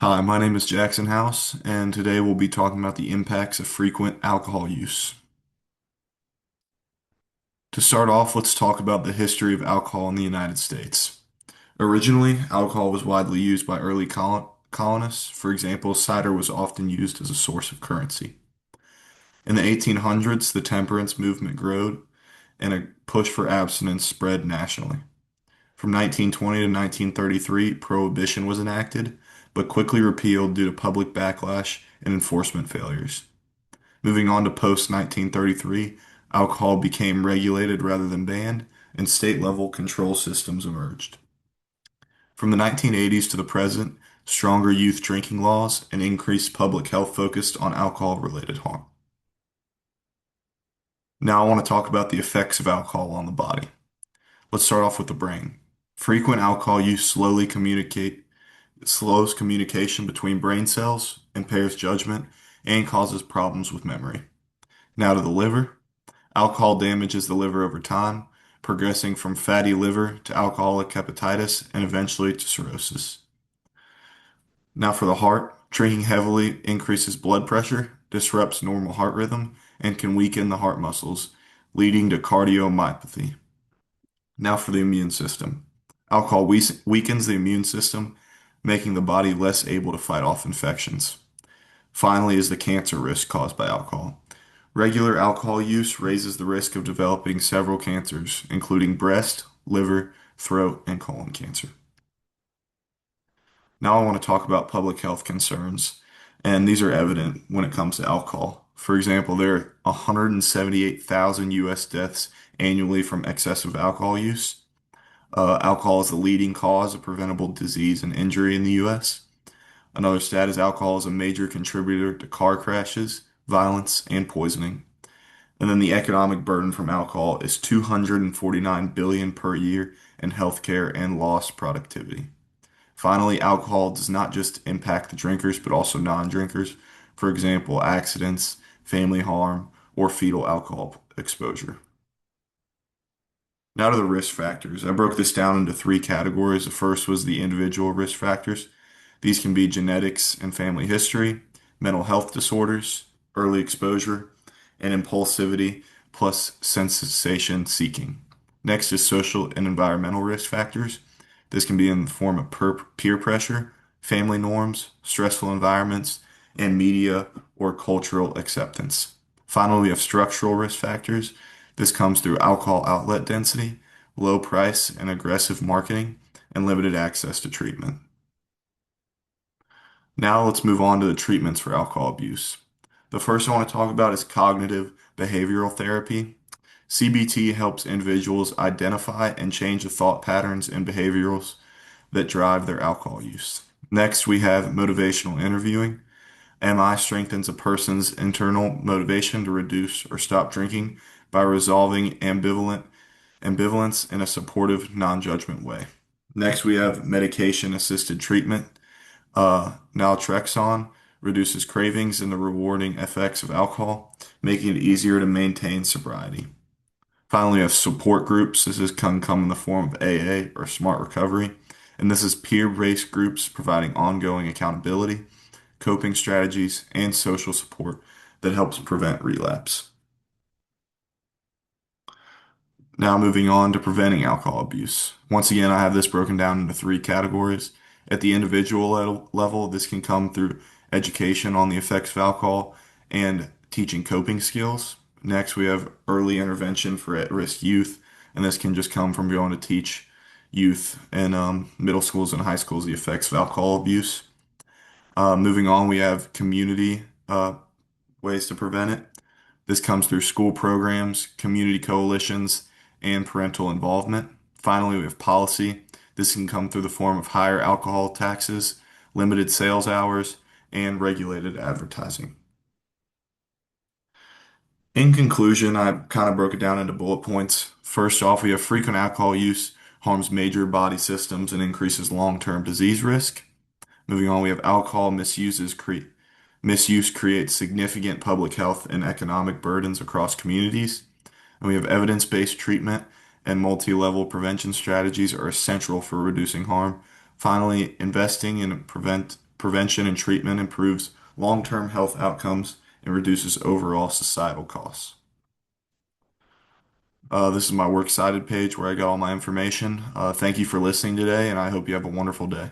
Hi, my name is Jackson House, and today we'll be talking about the impacts of frequent alcohol use. To start off, let's talk about the history of alcohol in the United States. Originally, alcohol was widely used by early colonists. For example, cider was often used as a source of currency. In the 1800s, the temperance movement grew, and a push for abstinence spread nationally. From 1920 to 1933, prohibition was enacted, but quickly repealed due to public backlash and enforcement failures. Moving on to post 1933, alcohol became regulated rather than banned, and state level control systems emerged. From the 1980s to the present, stronger youth drinking laws and increased public health focused on alcohol related harm. Now I want to talk about the effects of alcohol on the body. Let's start off with the brain. Frequent alcohol use slows communication between brain cells, impairs judgment, and causes problems with memory. Now to the liver. Alcohol damages the liver over time, progressing from fatty liver to alcoholic hepatitis and eventually to cirrhosis. Now for the heart, drinking heavily increases blood pressure, disrupts normal heart rhythm, and can weaken the heart muscles, leading to cardiomyopathy. Now for the immune system. Alcohol weakens the immune system, making the body less able to fight off infections. Finally is the cancer risk caused by alcohol. Regular alcohol use raises the risk of developing several cancers, including breast, liver, throat, and colon cancer. Now I want to talk about public health concerns, and these are evident when it comes to alcohol. For example, there are 178,000 U.S. deaths annually from excessive alcohol use. Alcohol is the leading cause of preventable disease and injury in the U.S. Another stat is alcohol is a major contributor to car crashes, violence, and poisoning. And then the economic burden from alcohol is 249 billion per year in healthcare and lost productivity. Finally, alcohol does not just impact the drinkers, but also non-drinkers. For example, accidents, family harm, or fetal alcohol exposure. Now to the risk factors. I broke this down into three categories. The first was the individual risk factors. These can be genetics and family history, mental health disorders, early exposure, and impulsivity, plus sensation seeking. Next is social and environmental risk factors. This can be in the form of peer pressure, family norms, stressful environments, and media or cultural acceptance. Finally, we have structural risk factors. This comes through alcohol outlet density, low price and aggressive marketing, and limited access to treatment. Now let's move on to the treatments for alcohol abuse. The first I want to talk about is cognitive behavioral therapy. CBT helps individuals identify and change the thought patterns and behaviors that drive their alcohol use. Next, we have motivational interviewing. MI strengthens a person's internal motivation to reduce or stop drinking by resolving ambivalence in a supportive, non-judgment way. Next, we have medication-assisted treatment. Naltrexone reduces cravings and the rewarding effects of alcohol, making it easier to maintain sobriety. Finally, we have support groups. Can come in the form of AA or Smart Recovery, and this is peer-based groups providing ongoing accountability, coping strategies, and social support that helps prevent relapse. Now, moving on to preventing alcohol abuse. Once again, I have this broken down into three categories. At the individual level, this can come through education on the effects of alcohol and teaching coping skills. Next, we have early intervention for at-risk youth, and this can just come from going to teach youth in middle schools and high schools the effects of alcohol abuse. Moving on, we have community ways to prevent it. This comes through school programs, community coalitions, and parental involvement. Finally, we have policy. This can come through the form of higher alcohol taxes, limited sales hours, and regulated advertising. In conclusion, I kind of broke it down into bullet points. First off, we have frequent alcohol use harms major body systems and increases long-term disease risk. Moving on, we have misuse creates significant public health and economic burdens across communities. And we have evidence-based treatment and multi-level prevention strategies are essential for reducing harm. Finally, investing in prevention and treatment improves long-term health outcomes and reduces overall societal costs. This is my works cited page where I got all my information. Thank you for listening today, and I hope you have a wonderful day.